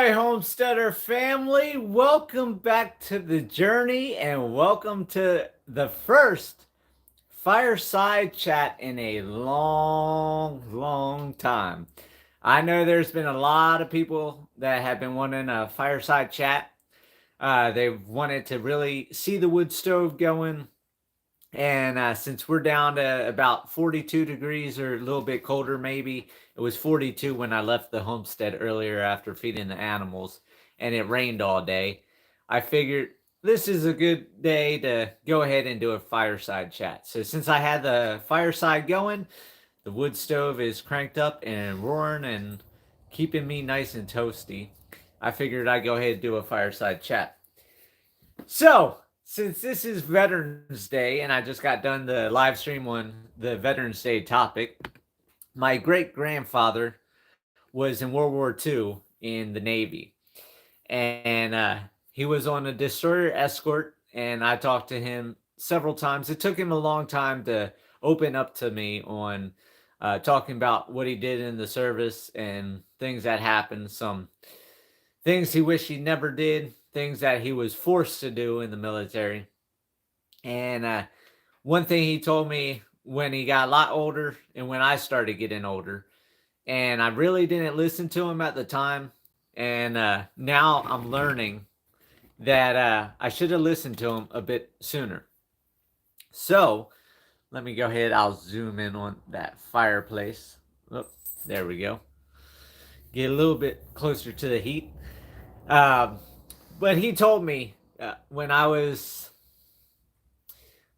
Hi, Homesteader family. Welcome back to the journey and welcome to the first Fireside chat in a long time. I know there's been a lot of people that have been wanting a Fireside chat. They've wanted to really see the wood stove going. And since we're down to about 42 degrees or a little bit colder, maybe it was 42 when I left the homestead earlier after feeding the animals, and it rained all day. I figured this is a good day to go ahead and do a fireside chat. So, since I had the fireside going, the wood stove is cranked up and roaring and keeping me nice and toasty. I figured I'd go ahead and do a fireside chat. So, since this is Veterans Day and I just got done the live stream on the Veterans Day topic, my great grandfather was in World War II in the Navy. And he was on a destroyer escort, and I talked to him several times. It took him a long time to open up to me on talking about what he did in the service and things that happened, some things he wished he never did, things that he was forced to do in the military. And one thing he told me when he got a lot older and when I started getting older, and I really didn't listen to him at the time. And now I'm learning that I should have listened to him a bit sooner. So let me go ahead. I'll zoom in on that fireplace. Oh, there we go. Get a little bit closer to the heat. Um, but he told me when I was,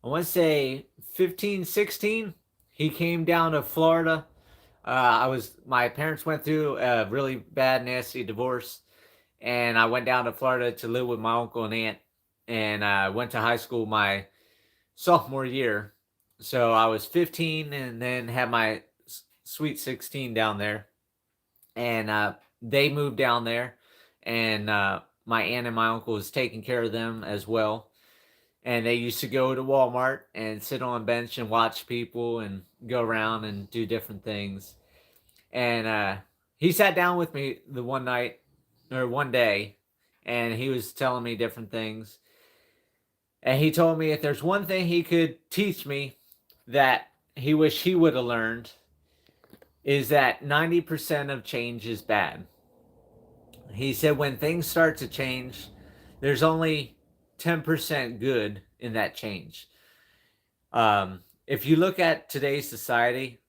I want to say 15, 16, he came down to Florida. My parents went through a really bad, nasty divorce, and I went down to Florida to live with my uncle and aunt, and I went to high school my sophomore year. So I was 15 and then had my sweet 16 down there, and they moved down there, and my aunt and my uncle was taking care of them as well. And they used to go to Walmart and sit on a bench and watch people and go around and do different things. And he sat down with me the one night or one day, and he was telling me different things. And he told me if there's one thing he could teach me that he wished he would have learned is that 90% of change is bad. He said when things start to change, there's only 10% good in that change. If you look at today's society,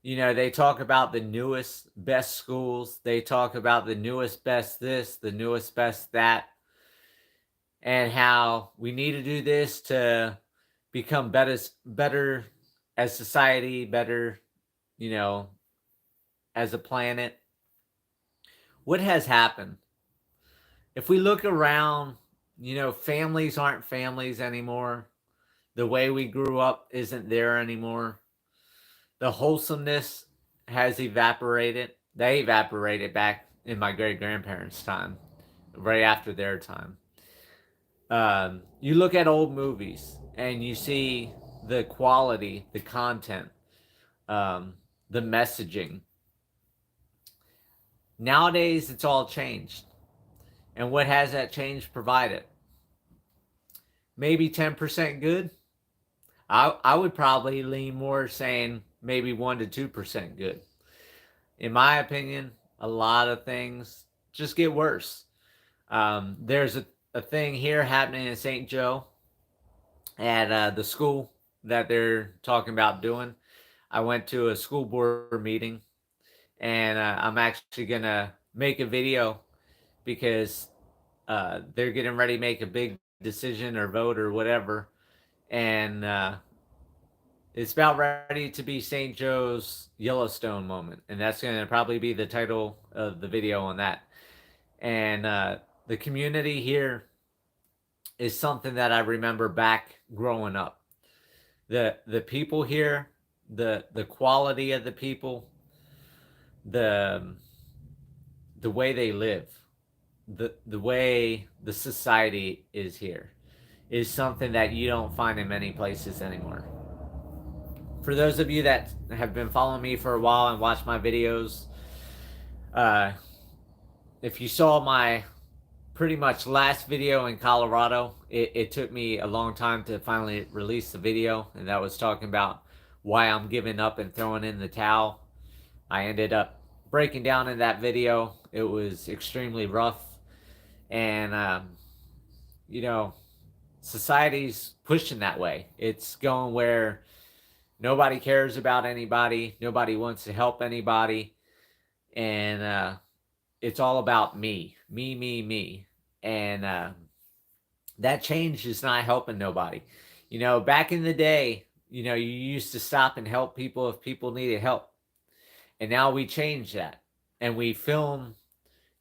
you know, they talk about the newest, best schools. They talk about the newest, best this, the newest, best that, and how we need to do this to become better as society, better, you know, as a planet. What has happened? If we look around, you know, families aren't families anymore. The way we grew up isn't there anymore. The wholesomeness has evaporated. They evaporated back in my great grandparents' time, right after their time. You look at old movies and you see the quality, the content, the messaging. Nowadays, it's all changed. And what has that change provided? Maybe 10% good. I would probably lean more saying maybe 1 to 2% good. In my opinion, a lot of things just get worse. There's a thing here happening in St. Joe at the school that they're talking about doing. I went to a school board meeting, and I'm actually going to make a video because they're getting ready to make a big decision or vote or whatever. And it's about ready to be St. Joe's Yellowstone moment. And that's going to probably be the title of the video on that. And the community here is something that I remember back growing up. The people here, the quality of the people, the way they live, the way the society is here is something that you don't find in many places anymore. For those of you that have been following me for a while and watch my videos, if you saw my pretty much last video in Colorado, it took me a long time to finally release the video, and that was talking about why I'm giving up and throwing in the towel. I ended up breaking down in that video. It was extremely rough, and you know, society's pushing that way. It's going where nobody cares about anybody, nobody wants to help anybody, and it's all about me, me, me, me, and that change is not helping nobody. Back in the day, you used to stop and help people if people needed help, and now we change that, and we film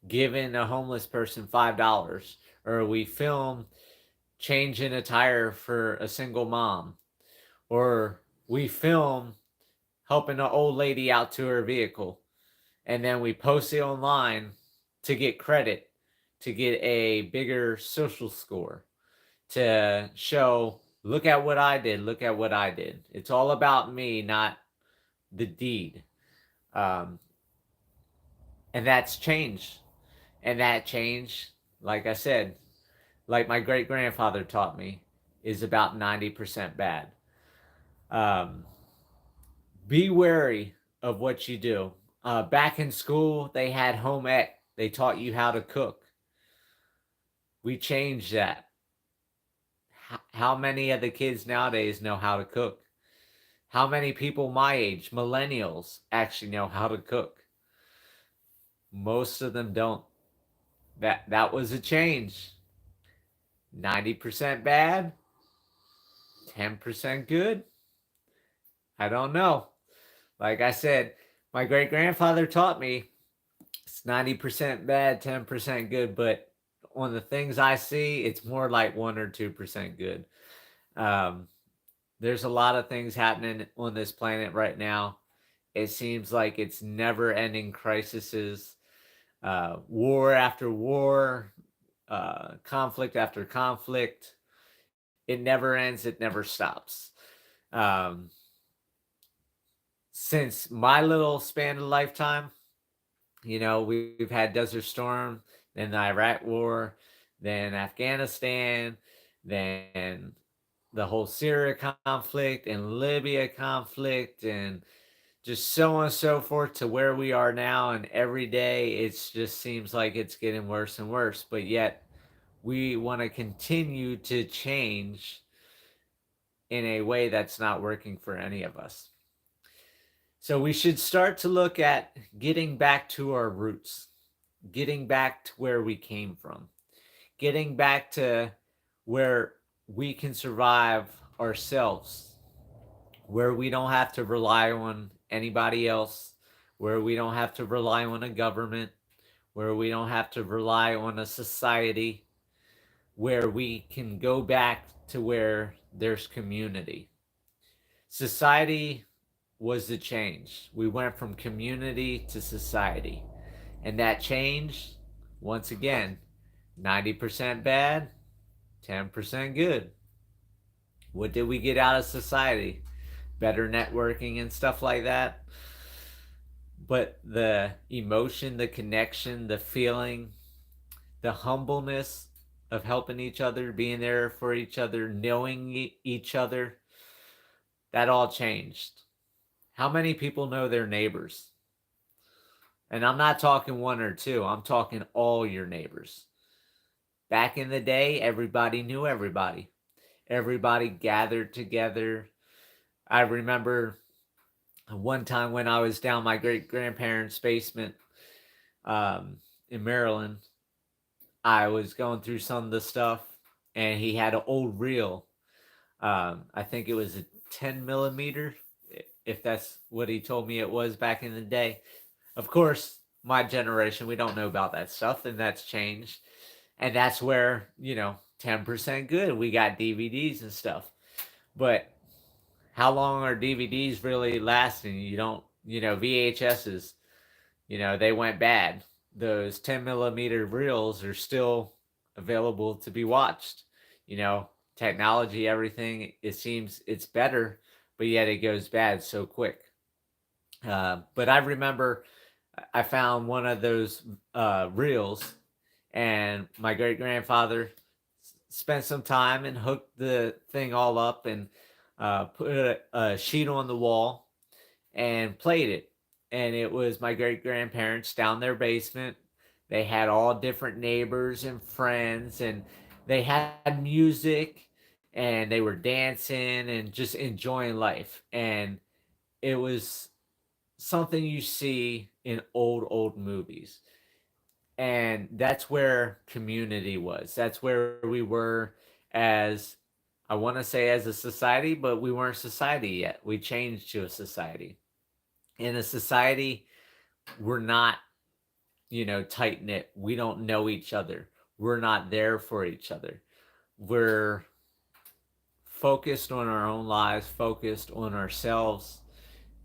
giving a homeless person $5, or we film changing a tire for a single mom, or we film helping an old lady out to her vehicle, and then we post it online to get credit, to get a bigger social score, to show, look at what I did, look at what I did. It's all about me, not the deed. Um, and that's changed. And that change, like I said, like my great grandfather taught me, is about 90% bad. Um, be wary of what you do. Back in school, they had home ec. They taught you how to cook. We changed that. How many of the kids nowadays know how to cook? How many people my age, millennials, actually know how to cook? Most of them don't. That was a change. 90% bad, 10% good. I don't know. Like I said, my great grandfather taught me it's 90% bad, 10% good, but on the things I see, it's more like 1 or 2% good. Um, there's a lot of things happening on this planet right now. It seems like it's never ending crises, war after war, conflict after conflict. It never ends, it never stops. Um, since my little span of lifetime, we've had Desert Storm, then the Iraq War, then Afghanistan, then the whole Syria conflict and Libya conflict, and just so on and so forth to where we are now. And every day it just seems like it's getting worse and worse. But yet we want to continue to change in a way that's not working for any of us. So we should start to look at getting back to our roots, getting back to where we came from, getting back to where we can survive ourselves, where we don't have to rely on anybody else, where we don't have to rely on a government, where we don't have to rely on a society, where we can go back to where there's community. Society was the change. We went from community to society. And that change, once again, 90% bad, 10% good. What did we get out of society? Better networking and stuff like that. But the emotion, the connection, the feeling, the humbleness of helping each other, being there for each other, knowing each other, that all changed. How many people know their neighbors? And I'm not talking 1 or 2, I'm talking all your neighbors. Back in the day, everybody knew everybody. Everybody gathered together. I remember one time when I was down my great grandparents' basement in Maryland, I was going through some of the stuff, and he had an old reel. I think it was a 10 millimeter, if that's what he told me it was back in the day. Of course, my generation, we don't know about that stuff, and that's changed. And that's where, 10% good. We got DVDs and stuff. But how long are DVDs really lasting? You don't, VHSs, they went bad. Those 10 millimeter reels are still available to be watched. Technology, everything, it seems it's better, but yet it goes bad so quick. But I remember I found one of those reels, and my great grandfather spent some time and hooked the thing all up and put a sheet on the wall and played it. And it was my great grandparents down their basement. They had all different neighbors and friends, and they had music, and they were dancing and just enjoying life. And it was something you see in old movies. And that's where community was. That's where we were as, I want to say, as a society, but we weren't society yet. We changed to a society. In a society, we're not, tight knit. We don't know each other. We're not there for each other. We're focused on our own lives, focused on ourselves,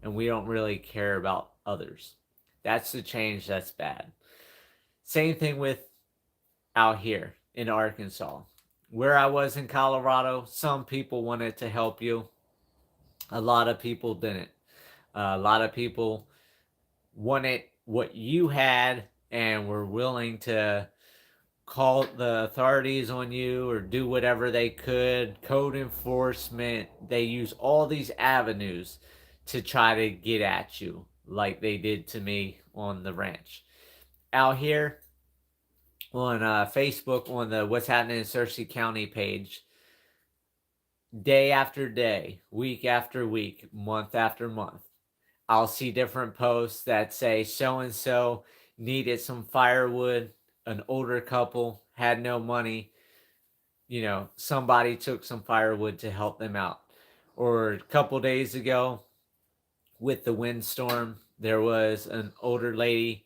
and we don't really care about others. That's the change that's bad. Same thing with out here in Arkansas. Where I was in Colorado, some people wanted to help you. A lot of people didn't. A lot of people wanted what you had and were willing to call the authorities on you or do whatever they could. Code enforcement. They use all these avenues to try to get at you, like they did to me on the ranch. Out here on Facebook, on the What's Happening in Searcy County page, day after day, week after week, month after month, I'll see different posts that say so and so needed some firewood. An older couple had no money. Somebody took some firewood to help them out. Or a couple days ago, with the windstorm, there was an older lady.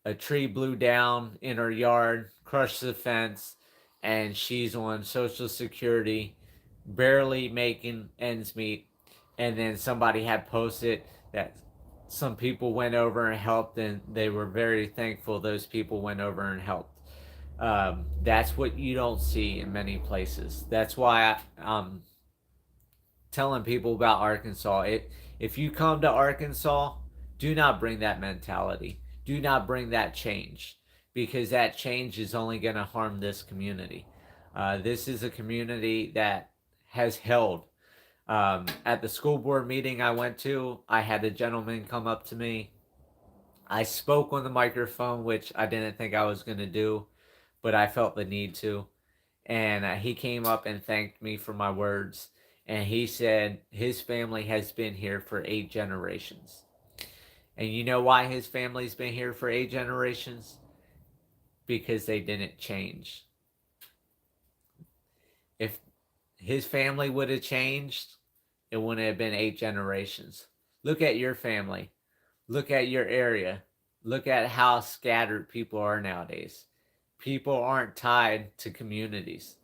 A tree blew down in her yard, crushed the fence, and she's on Social Security, barely making ends meet. And then somebody had posted that some people went over and helped, and they were very thankful those people went over and helped. That's what you don't see in many places. That's why I'm telling people about Arkansas. If you come to Arkansas, do not bring that mentality. Do not bring that change, because that change is only going to harm this community. This is a community that has held. At the school board meeting I went to, I had a gentleman come up to me. I spoke on the microphone, which I didn't think I was going to do, but I felt the need to. And he came up and thanked me for my words. And he said his family has been here for 8 generations. And you know why his family's been here for 8 generations? Because they didn't change. If his family would have changed, it wouldn't have been 8 generations. Look at your family. Look at your area. Look at how scattered people are nowadays. People aren't tied to communities.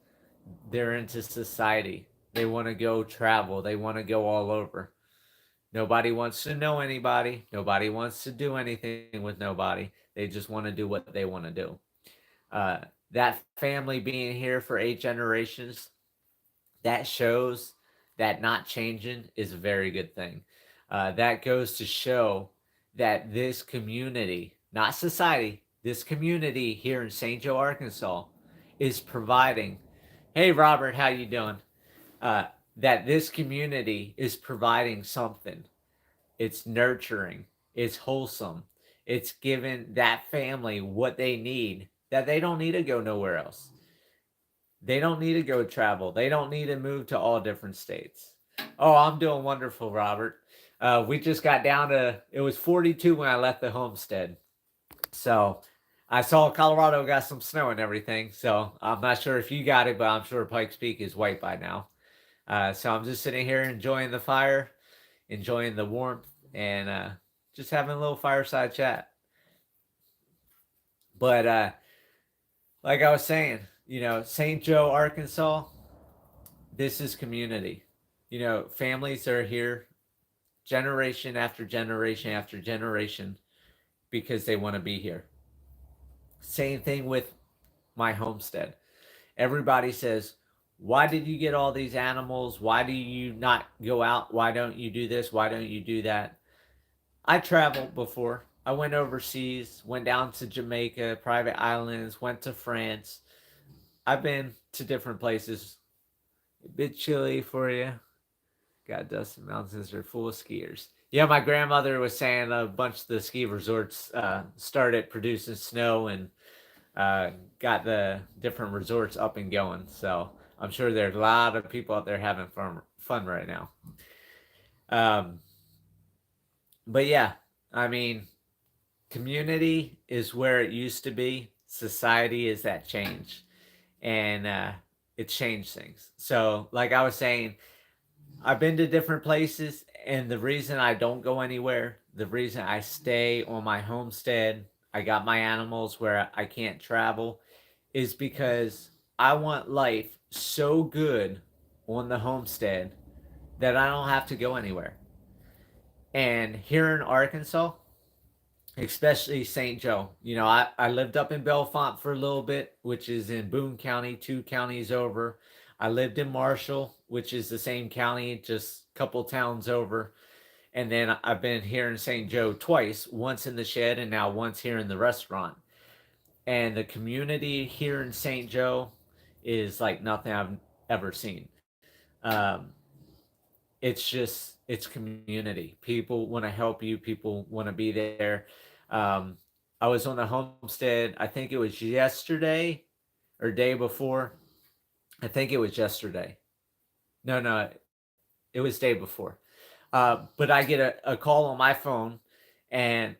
They're into society. They want to go travel. They want to go all over. Nobody wants to know anybody. Nobody wants to do anything with nobody. They just want to do what they want to do. That family being here for 8 generations, that shows that not changing is a very good thing. That goes to show that this community, not society, this community here in St. Joe, Arkansas, is providing. Hey, Robert, how you doing? That this community is providing something. It's nurturing. It's wholesome. It's giving that family what they need, that they don't need to go nowhere else. They don't need to go travel. They don't need to move to all different states. Oh, I'm doing wonderful, Robert. We just got down to, it was 42 when I left the homestead. So I saw Colorado got some snow and everything. So I'm not sure if you got it, but I'm sure Pikes Peak is white by now. So I'm just sitting here enjoying the fire, enjoying the warmth, and just having a little fireside chat. But like I was saying, St. Joe, Arkansas, this is community. Families are here generation after generation after generation because they want to be here. Same thing with my homestead. Everybody says, why did you get all these animals? Why do you not go out? Why don't you do this? Why don't you do that? I traveled before. I went overseas, went down to Jamaica, private islands, went to France. I've been to different places. A bit chilly for you. God, Dustin Mountains are full of skiers. Yeah, my grandmother was saying a bunch of the ski resorts started producing snow and uh, got the different resorts up and going. So I'm sure there's a lot of people out there having fun right now. Um, but yeah, I mean, community is where it used to be. Society is that change, and it changed things. So, like I was saying, I've been to different places, and the reason I don't go anywhere, the reason I stay on my homestead, I got my animals where I can't travel, is because I want life so good on the homestead that I don't have to go anywhere. And here in Arkansas, especially St. Joe, I lived up in Bellefonte for a little bit, which is in Boone County, 2 counties over. I lived in Marshall, which is the same county, just a couple towns over. And then I've been here in St. Joe twice, once in the shed and now once here in the restaurant. And the community here in St. Joe is like nothing I've ever seen. Um, it's community. People want to help you. People want to be there. Um, I was on the homestead. I think it was yesterday or day before. I think it was yesterday. No, it was day before. But I get a call on my phone, and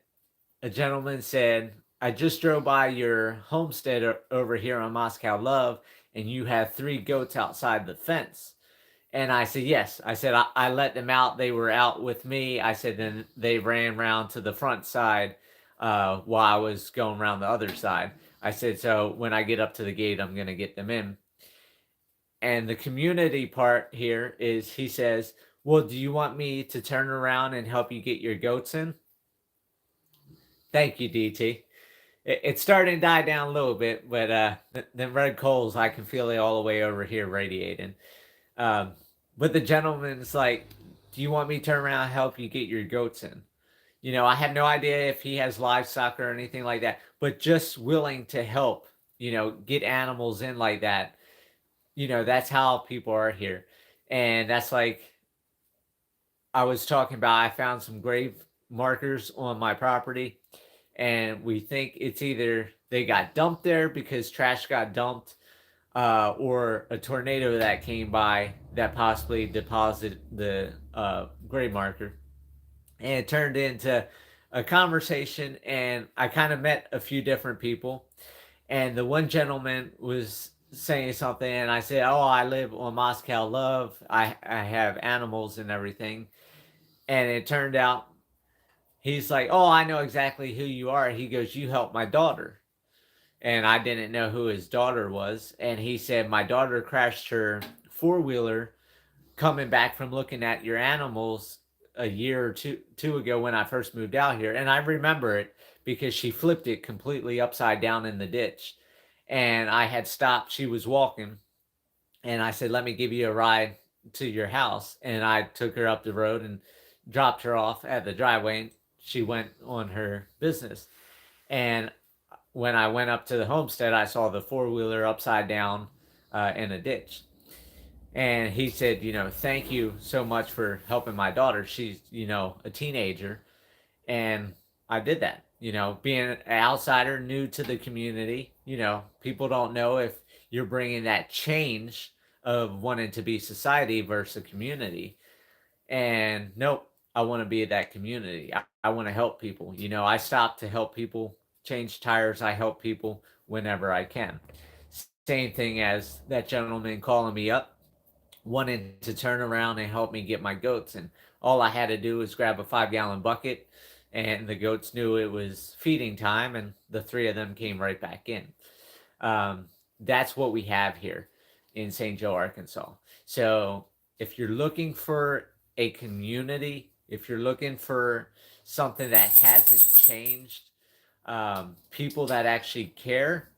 a gentleman said, "I just drove by your homestead over here on Moscow Love, and you have 3 goats outside the fence." And I said, yes. I said, I let them out. They were out with me. I said, then they ran around to the front side while I was going around the other side. I said, so when I get up to the gate, I'm going to get them in. And the community part here is he says, well, do you want me to turn around and help you get your goats in? Thank you, DT. It's starting to die down a little bit, but the red coals, I can feel it all the way over here radiating. Um, but the gentleman's like, do you want me to turn around and help you get your goats in? I have no idea if he has livestock or anything like that, but just willing to help, get animals in like that. That's how people are here. And that's like I was talking about, I found some grave markers on my property, and we think it's either they got dumped there because trash got dumped, or a tornado that came by that possibly deposited the grave marker. And it turned into a conversation, and I kind of met a few different people. And the one gentleman was saying something, and I said, oh, I live on Moscow Love. I have animals and everything. And it turned out he's like, oh, I know exactly who you are. He goes, you helped my daughter. And I didn't know who his daughter was. And he said, my daughter crashed her 4-wheeler coming back from looking at your animals a year or two ago when I first moved out here. And I remember it because she flipped it completely upside down in the ditch. And I had stopped. She was walking. And I said, let me give you a ride to your house. And I took her up the road and dropped her off at the driveway. And she went on her business. And when I went up to the homestead, I saw the 4-wheeler upside down in a ditch. And he said, thank you so much for helping my daughter. She's, a teenager. And I did that, being an outsider, new to the community. People don't know if you're bringing that change of wanting to be society versus a community. And nope, I want to be that community. I want to help people. I stop to help people change tires. I help people whenever I can. Same thing as that gentleman calling me up, wanting to turn around and help me get my goats. And all I had to do was grab a 5-gallon bucket, and the goats knew it was feeding time, and the 3 of them came right back in. That's what we have here in St. Joe, Arkansas. So if you're looking for a community, if you're looking for something that hasn't changed, people that actually care,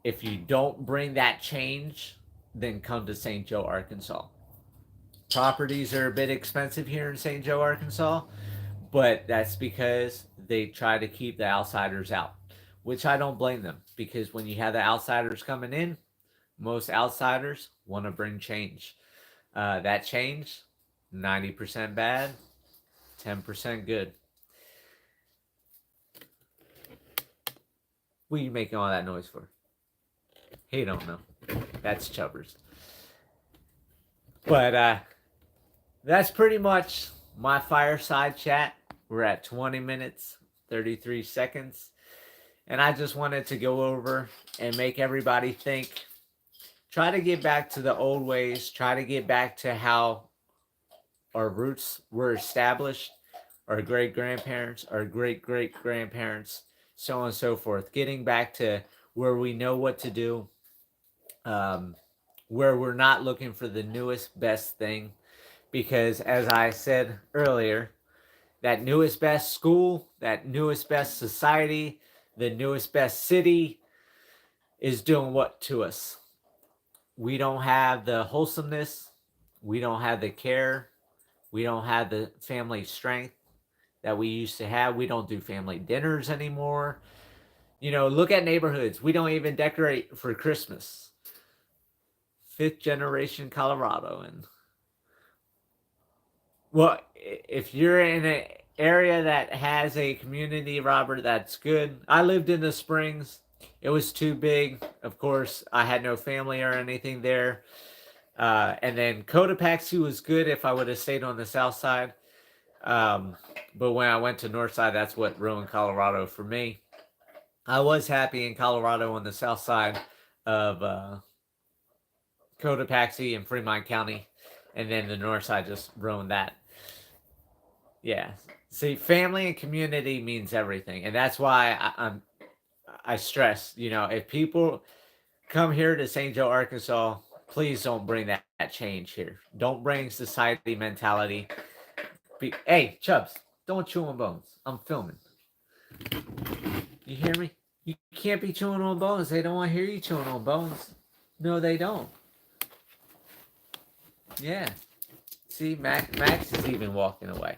if you don't bring that change, then come to St. Joe, Arkansas. Properties are a bit expensive here in St. Joe, Arkansas, But that's because they try to keep the outsiders out, which I don't blame them, because when you have the outsiders coming in, most outsiders want to bring change. That change, 90% bad, 10% good. What are you making all that noise for? He don't know. That's Chubbers. But that's pretty much my fireside chat. We're at 20 minutes, 33 seconds. And I just wanted to go over and make everybody think. Try to get back to the old ways. Try to get back to how our roots were established. Our great grandparents, our great great grandparents, so on and so forth. Getting back to where we know what to do, where we're not looking for the newest best thing. Because as I said earlier, that newest best school, that newest best society, the newest best city is doing what to us? We don't have the wholesomeness, we don't have the care, we don't have the family strength that we used to have. We don't do family dinners anymore. You know, look at neighborhoods. We don't even decorate for Christmas. Fifth generation Colorado. And well, if you're in an area that has a community, Robert, that's good. I lived in the Springs. It was too big. Of course, I had no family or anything there. And then Cotopaxi was good if I would have stayed on the south side. But when I went to north side, that's what ruined Colorado for me. I was happy in Colorado on the south side of Cotopaxi and Fremont County. And then the north side just ruined that. Yeah. See, family and community means everything. And that's why I stress, you know, if people come here to St. Joe, Arkansas, please don't bring that change here. Don't bring society mentality. Hey, Chubbs, don't chew on bones. I'm filming. You hear me? You can't be chewing on bones. They don't want to hear you chewing on bones. No, they don't. Yeah. See, Max is even walking away.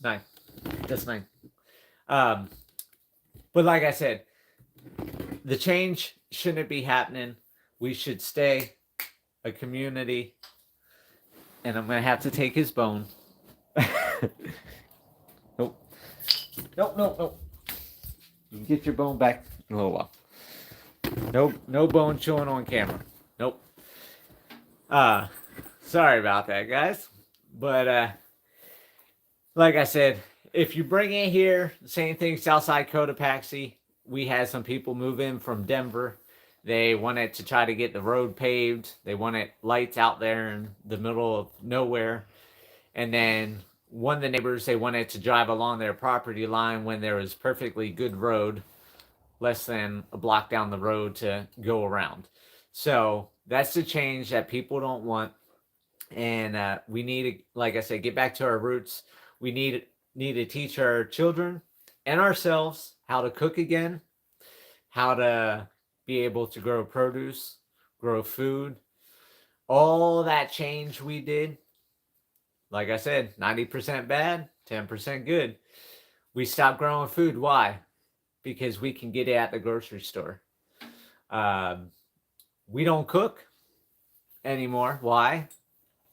Nine. Just nine. But like I said, the change shouldn't be happening. We should stay a community. And I'm going to have to take his bone. Nope. Nope. You can get your bone back in a little while. No bone chewing on camera. Nope. Sorry about that, guys. But like I said, if you bring it here, same thing, Southside Cotopaxi. We had some people move in from Denver. They wanted to try to get the road paved. They wanted lights out there in the middle of nowhere. And then one of the neighbors, they wanted to drive along their property line when there was perfectly good road, less than a block down the road to go around. So that's the change that people don't want. And we need to, like I said, get back to our roots. We need to teach our children and ourselves how to cook again, how to be able to grow produce, grow food. All that change we did, like I said, 90% bad, 10% good. We stopped growing food. Why? Because we can get it at the grocery store. We don't cook anymore. Why?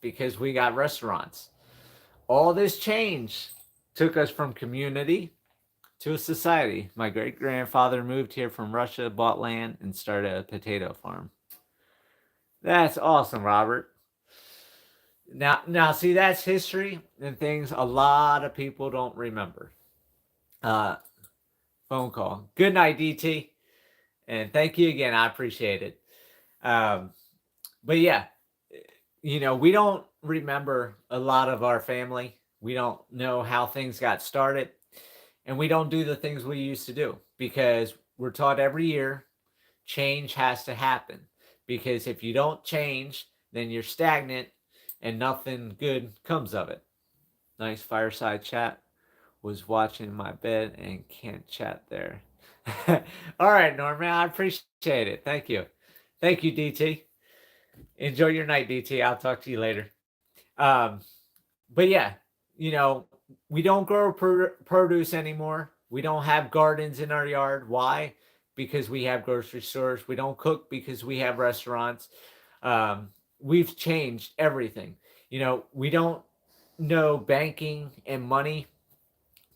Because we got restaurants. All this change took us from community to a society. My great-grandfather moved here from Russia, bought land, and started a potato farm. That's awesome, Robert. Now, see, that's history and things a lot of people don't remember. Phone call. Good night, DT. And thank you again. I appreciate it. But yeah, you know, we don't remember a lot of our family. We don't know how things got started. And we don't do the things we used to do because we're taught every year change has to happen. Because if you don't change, then you're stagnant and nothing good comes of it. Nice fireside chat. Was watching my bed and can't chat there. All right, Norman, I appreciate it. Thank you. Thank you, DT. Enjoy your night, DT. I'll talk to you later. But yeah, you know, we don't grow produce anymore. We don't have gardens in our yard. Why? Because we have grocery stores. We don't cook because we have restaurants. We've changed everything. We don't know banking and money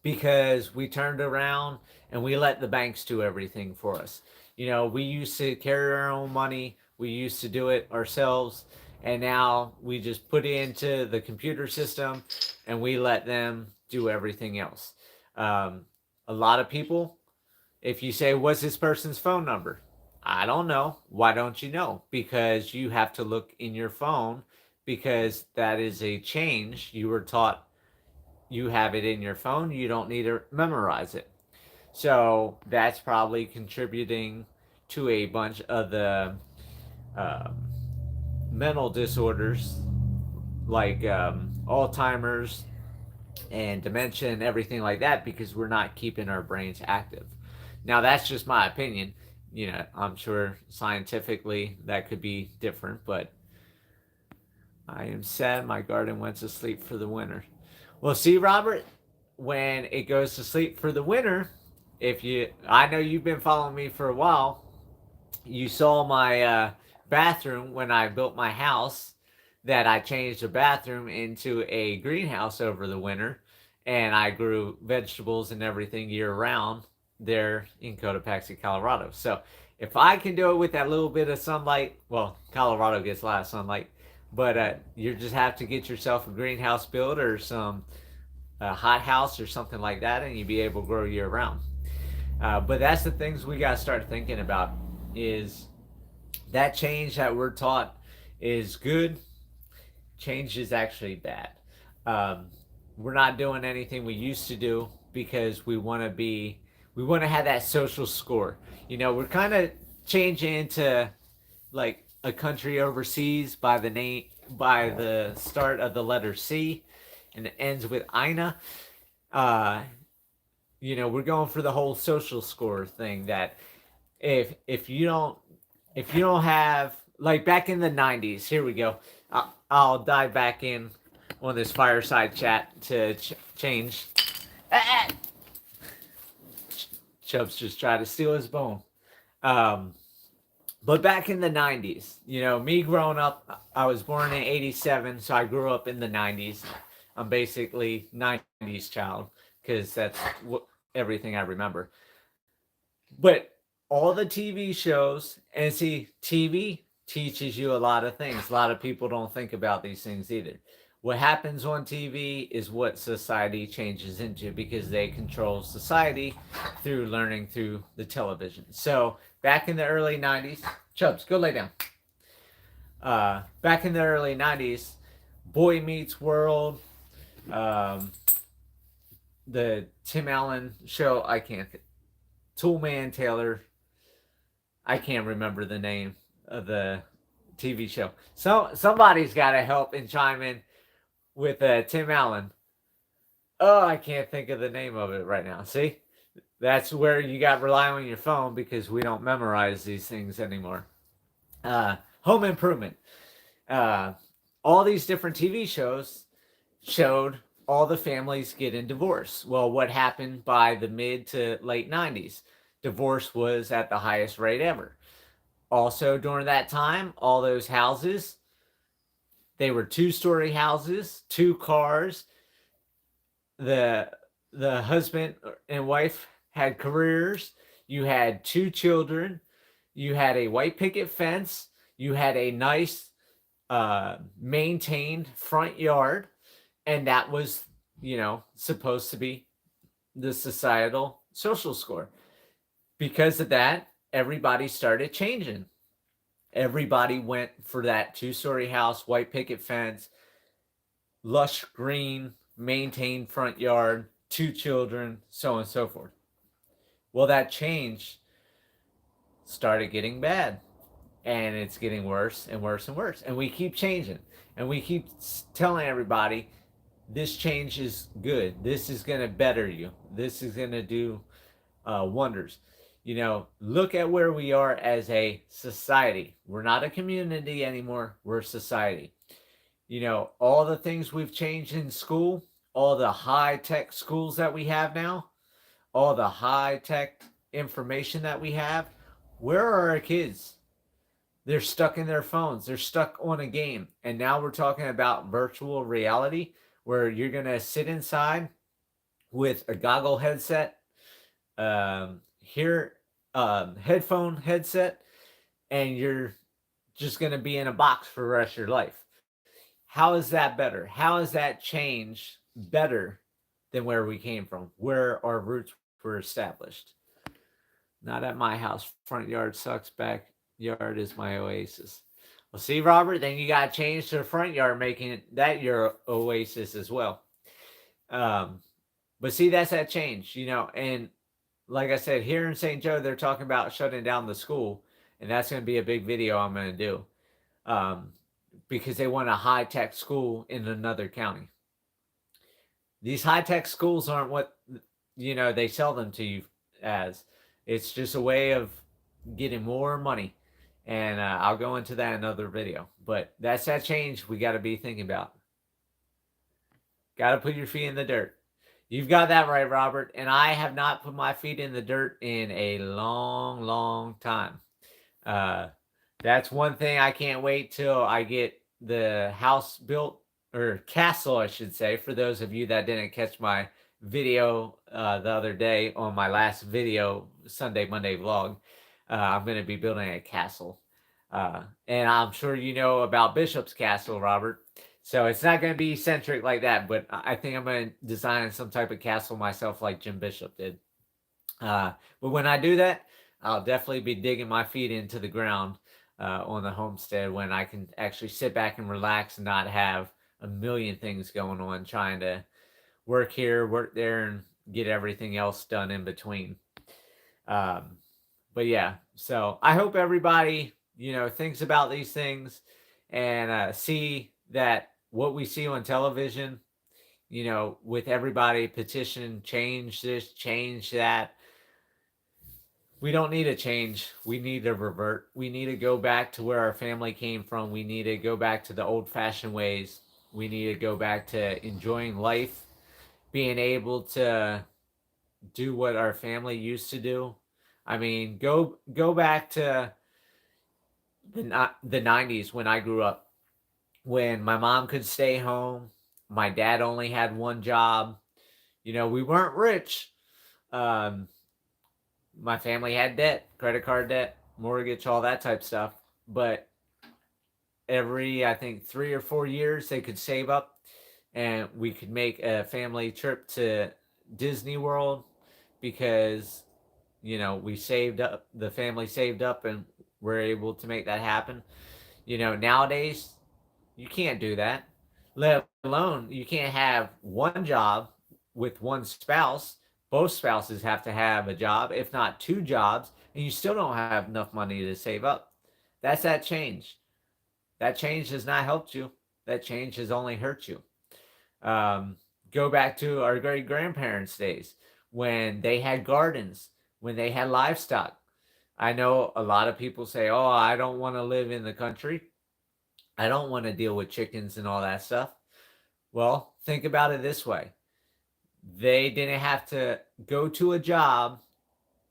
because we turned around and we let the banks do everything for us. We used to carry our own money, we used to do it ourselves, and now we just put it into the computer system and we let them do everything else. A lot of people, if you say, "What's this person's phone number?" I don't know. Why don't you know? Because you have to look in your phone, because that is a change. You were taught you have it in your phone, you don't need to memorize it. So that's probably contributing to a bunch of the um, mental disorders like Alzheimer's and dementia and everything like that, because we're not keeping our brains active. Now, that's just my opinion. I'm sure scientifically that could be different, but I am sad my garden went to sleep for the winter. Well, see, Robert, when it goes to sleep for the winter, I know you've been following me for a while. You saw my bathroom when I built my house, that I changed the bathroom into a greenhouse over the winter, and I grew vegetables and everything year round there in Cotopaxi, Colorado. So if I can do it with that little bit of sunlight, well, Colorado gets a lot of sunlight, but you just have to get yourself a greenhouse built or some hot house or something like that, and you'll be able to grow year round. But that's the things we got to start thinking about, is that change that we're taught is good. Change is actually bad. Um, we're not doing anything we used to do because we want to have that social score. We're kind of changing into like a country overseas by the start of the letter C, and it ends with Ina. Uh, we're going for the whole social score thing, that if you don't have, like back in the 90s, here we go. I'll dive back in on this fireside chat to change. Chubbs just tried to steal his bone. But back in the 90s, me growing up, I was born in 87, so I grew up in the 90s. I'm basically 90s child, because that's everything I remember. But all the TV shows, and see, TV teaches you a lot of things. A lot of people don't think about these things either. What happens on TV is what society changes into, because they control society through learning through the television. So back in the early 90s, Chubbs, go lay down. Back in the early 90s, Boy Meets World, the Tim Allen show, Toolman Taylor, I can't remember the name of the TV show. So somebody's got to help and chime in with Tim Allen. Oh, I can't think of the name of it right now. See, that's where you got to rely on your phone, because we don't memorize these things anymore. Home Improvement. All these different TV shows showed all the families getting divorced. Well, what happened by the mid to late 90s? Divorce was at the highest rate ever. Also, during that time, all those houses, they were 2-story houses, 2 cars. The husband and wife had careers. You had 2 children. You had a white picket fence. You had a nice, maintained front yard. And that was, supposed to be the societal social score. Because of that, everybody started changing. Everybody went for that 2-story house, white picket fence, lush green, maintained front yard, 2 children, so on and so forth. Well, that change started getting bad, and it's getting worse and worse and worse. And we keep changing, and we keep telling everybody, this change is good. This is going to better you. This is going to do wonders. Look at where we are as a society. We're not a community anymore. We're a society. All the things we've changed in school, all the high-tech schools that we have now, all the high-tech information that we have, where are our kids? They're stuck in their phones. They're stuck on a game. And now we're talking about virtual reality where you're going to sit inside with a goggle headset, hear headphone headset, and you're just going to be in a box for the rest of your life. How is that better? How is that change better than where we came from, where our roots were established? Not at my house. Front yard sucks. Backyard is my oasis. Well, see, Robert, then you got to change to the front yard, making that your oasis as well. But see, that's that change, and like I said, here in St. Joe, they're talking about shutting down the school, and that's going to be a big video I'm going to do, because they want a high-tech school in another county. These high-tech schools aren't what, they sell them to you as. It's just a way of getting more money, and I'll go into that in another video. But that's that change we got to be thinking about. Got to put your feet in the dirt. You've got that right, Robert. And I have not put my feet in the dirt in a long, long time. That's one thing I can't wait till I get the house built, or castle, I should say, for those of you that didn't catch my video the other day on my last video, Sunday, Monday vlog. I'm going to be building a castle. And I'm sure you know about Bishop's Castle, Robert. So it's not going to be eccentric like that, but I think I'm going to design some type of castle myself like Jim Bishop did. But when I do that, I'll definitely be digging my feet into the ground on the homestead when I can actually sit back and relax and not have a million things going on, trying to work here, work there, and get everything else done in between. But yeah, so I hope everybody, thinks about these things and see that what we see on television, with everybody petition, change this, change that. We don't need a change. We need to revert. We need to go back to where our family came from. We need to go back to the old-fashioned ways. We need to go back to enjoying life, being able to do what our family used to do. I mean, go back to the 90s when I grew up, when my mom could stay home. My dad only had one job. We weren't rich. My family had debt, credit card debt, mortgage, all that type of stuff. But every, I think, 3 or 4 years, they could save up and we could make a family trip to Disney World because, we saved up, the family saved up, and we're able to make that happen. Nowadays, you can't do that. Let alone, you can't have one job with one spouse. Both spouses have to have a job, if not 2 jobs, and you still don't have enough money to save up. That's that change. That change has not helped you. That change has only hurt you. Go back to our great grandparents' days when they had gardens, when they had livestock. I know a lot of people say, oh, I don't want to live in the country. I don't want to deal with chickens and all that stuff. Well, think about it this way. They didn't have to go to a job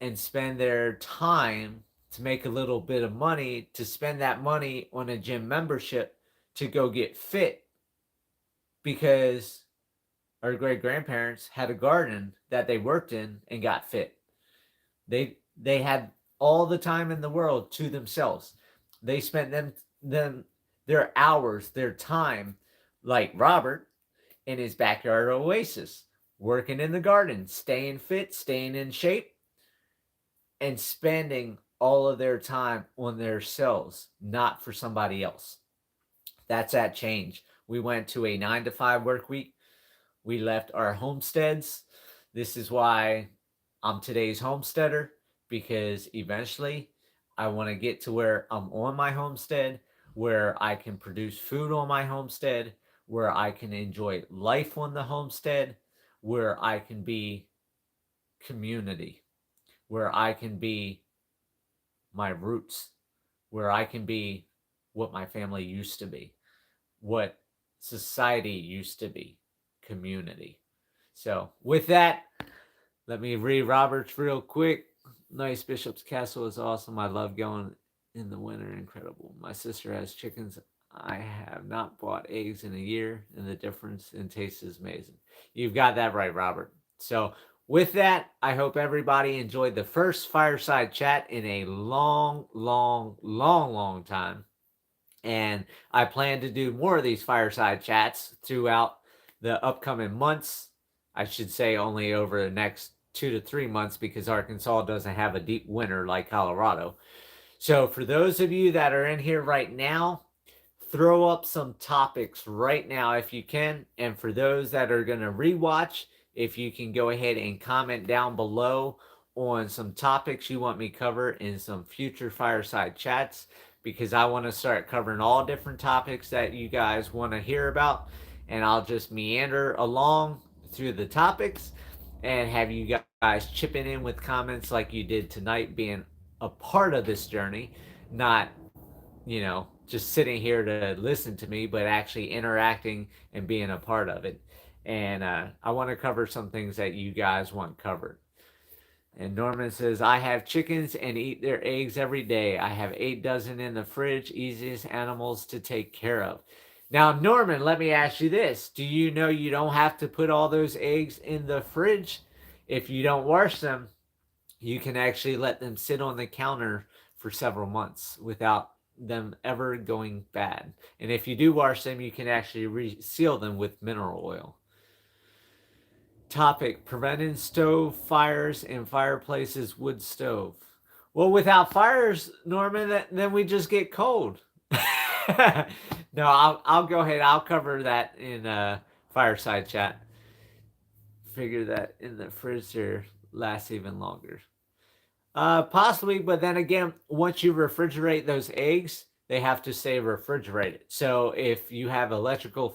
and spend their time to make a little bit of money, to spend that money on a gym membership to go get fit, because our great grandparents had a garden that they worked in and got fit. They had all the time in the world to themselves. They spent their hours, their time, like Robert in his backyard oasis, working in the garden, staying fit, staying in shape, and spending all of their time on themselves, not for somebody else. That's that change. We went to a 9-to-5 work week. We left our homesteads. This is why I'm today's homesteader, because eventually I want to get to where I'm on my homestead, where I can produce food on my homestead, where I can enjoy life on the homestead, where I can be community, where I can be my roots, where I can be what my family used to be, what society used to be. community. So with that, let me read Robert's real quick. Nice Bishop's Castle is awesome. I love going in the winter. Incredible. My sister has chickens. I have not bought eggs in a year, and the difference in taste is amazing. You've got that right, Robert. So, with that, I hope everybody enjoyed the first fireside chat in a long time. And I plan to do more of these fireside chats throughout the upcoming months. I should say only over the next 2 to 3 months because Arkansas doesn't have a deep winter like Colorado. So, for those of you that are in here right now, throw up some topics right now if you can. And for those that are going to rewatch, if you can go ahead and comment down below on some topics you want me to cover in some future fireside chats, because I want to start covering all different topics that you guys want to hear about. And I'll just meander along through the topics and have you guys chipping in with comments like you did tonight, being a part of this journey, not, just sitting here to listen to me, but actually interacting and being a part of it. And I want to cover some things that you guys want covered. And Norman says, I have chickens and eat their eggs every day. I have 8 dozen in the fridge, easiest animals to take care of. Now, Norman, let me ask you this. Do you know you don't have to put all those eggs in the fridge? If you don't wash them, you can actually let them sit on the counter for several months without them ever going bad. And if you do wash them, you can actually reseal them with mineral oil. Topic: preventing stove fires and fireplaces. Wood stove. Well, without fires, Norman, then we just get cold. No, I'll go ahead. I'll cover that in fireside chat. Figure that in the freezer lasts even longer. Possibly, but then again, once you refrigerate those eggs, they have to stay refrigerated. So if you have electrical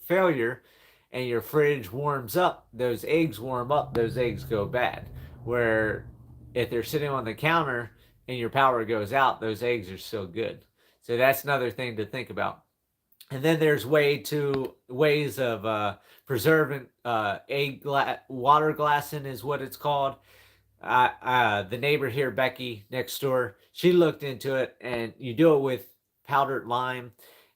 failure and your fridge warms up, those eggs warm up, those eggs go bad. Where if they're sitting on the counter and your power goes out, those eggs are still good. So that's another thing to think about. And then there's ways of preserving water glassing is what it's called. The neighbor here, Becky, next door, she looked into it, and you do it with powdered lime,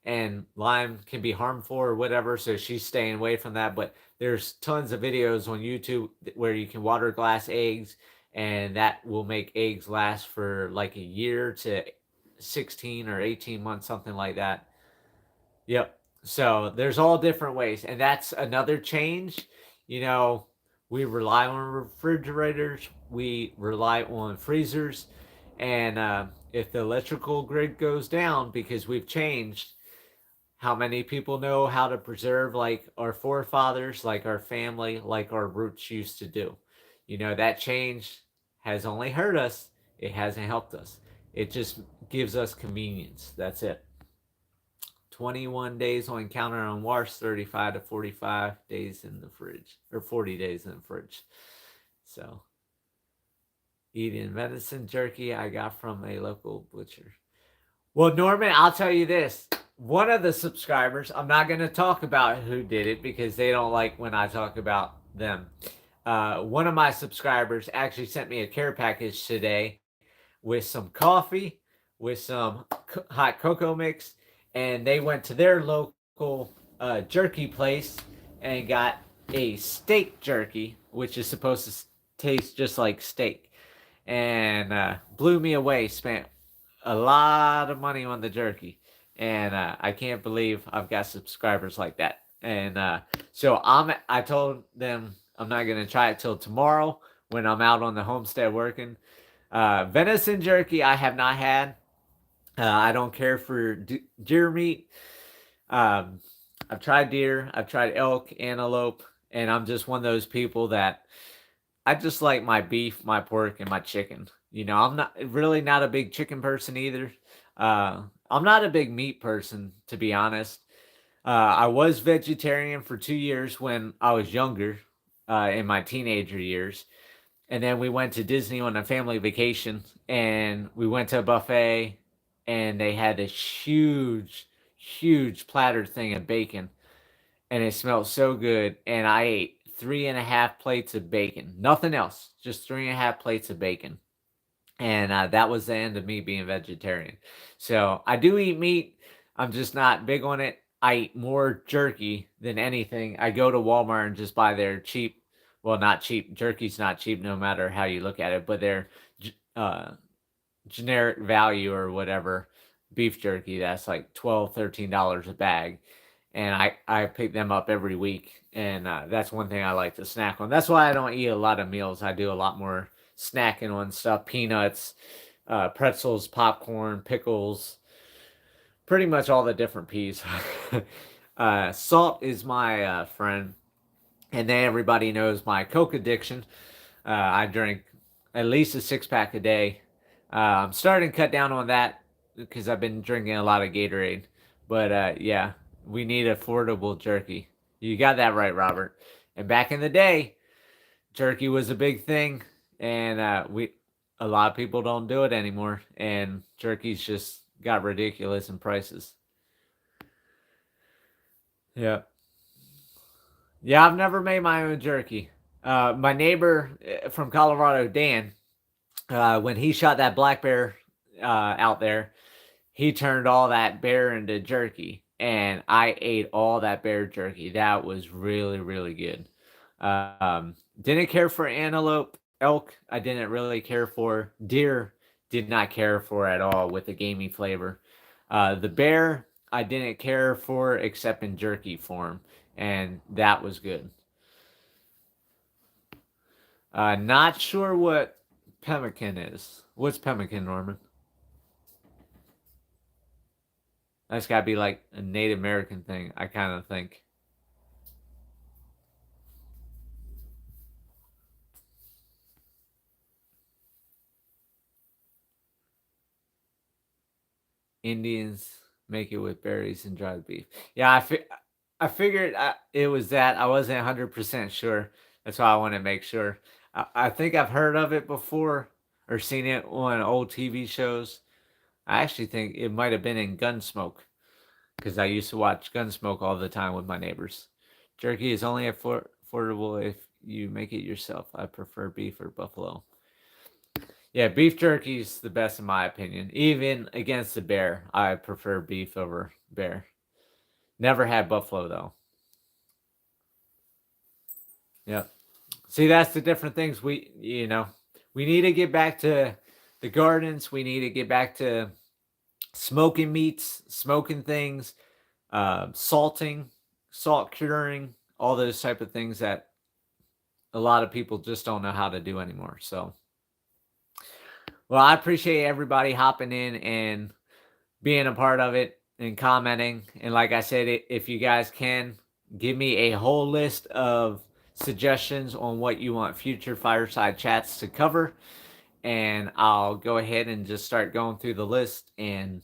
and lime can be harmful or whatever, so she's staying away from that. But there's tons of videos on YouTube where you can water glass eggs, and that will make eggs last for like a year to 16 or 18 months, something like that. Yep. So there's all different ways, and that's another change. You know, we rely on refrigerators, we rely on freezers, and if the electrical grid goes down because we've changed, how many people know how to preserve like our forefathers, like our family, like our roots used to do? That change has only hurt us. It hasn't helped us. It just gives us convenience. That's it. 21 days on counter on wash, 35 to 45 days in the fridge, or 40 days in the fridge. So, eating venison jerky I got from a local butcher. Well, Norman, I'll tell you this. One of the subscribers, I'm not going to talk about who did it because they don't like when I talk about them. One of my subscribers actually sent me a care package today with some coffee, with some hot cocoa mix, and they went to their local jerky place and got a steak jerky, which is supposed to taste just like steak, and blew me away. Spent a lot of money on the jerky, and I can't believe I've got subscribers like that. And so I told them I'm not gonna try it till tomorrow when I'm out on the homestead working. Venison jerky I have not had. I don't care for deer meat. I've tried deer, I've tried elk, antelope, and I'm just one of those people that I just like my beef, my pork, and my chicken. I'm not a big chicken person either. I'm not a big meat person, to be honest. I was vegetarian for 2 years when I was younger, in my teenager years. And then we went to Disney on a family vacation, and we went to a buffet, and they had this huge platter thing of bacon. and it smelled so good. And I ate 3.5 plates of bacon, nothing else, just 3.5 plates of bacon. And that was the end of me being vegetarian. So I do eat meat. I'm just not big on it. I eat more jerky than anything. I go to Walmart and just buy their cheap, well, not cheap. Jerky's not cheap no matter how you look at it, but their uh, generic value or whatever beef jerky that's like $12, $13 a bag. And I pick them up every week. And that's one thing I like to snack on. That's why I don't eat a lot of meals. I do a lot more snacking on stuff, peanuts, pretzels, popcorn, pickles, pretty much all the different peas. Salt is my friend, and then everybody knows my Coke addiction. I drink at least a 6 pack a day. I'm starting to cut down on that because I've been drinking a lot of Gatorade. But yeah, we need affordable jerky. You got that right, Robert. And back in the day, jerky was a big thing, and a lot of people don't do it anymore, and jerky's just got ridiculous in prices. Yeah, yeah. I've never made my own jerky. My neighbor from Colorado, Dan, when he shot that black bear out there, he turned all that bear into jerky, and I ate all that bear jerky. That was really, really good. Didn't care for antelope, elk. I didn't really care for deer. Did not care for at all with the gamey flavor. The bear I didn't care for except in jerky form, and that was good. Not sure what pemmican is. What's pemmican, Norman? That's got to be like a Native American thing, I kind of think. Indians make it with berries and dried beef. Yeah, I figured it was that. I wasn't 100% sure. That's why I want to make sure. I think I've heard of it before or seen it on old TV shows. I actually think it might have been in Gunsmoke because I used to watch Gunsmoke all the time with my neighbors. Jerky is only affordable if you make it yourself. I prefer beef or buffalo. Yeah, beef jerky's the best in my opinion. Even against the bear, I prefer beef over bear. Never had buffalo though. Yep. See, that's the different things we need to get back to the gardens. We need to get back to smoking meats, smoking things, salting, salt curing, all those type of things that a lot of people just don't know how to do anymore. So, well, I appreciate everybody hopping in and being a part of it and commenting. And like I said, if you guys can give me a whole list of suggestions on what you want future fireside chats to cover, and I'll go ahead and just start going through the list and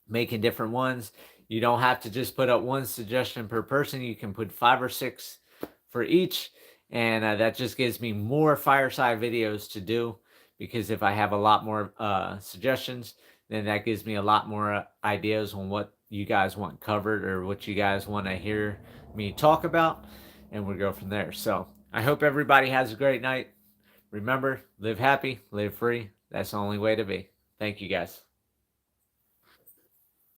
making different ones. You don't have to just put up one suggestion per person. You can put 5 or 6 for each, and that just gives me more fireside videos to do, because if I have a lot more suggestions, then that gives me a lot more ideas on what you guys want covered or what you guys want to hear me talk about, and we'll go from there. So I hope everybody has a great night. Remember, live happy, live free. That's the only way to be. Thank you, guys.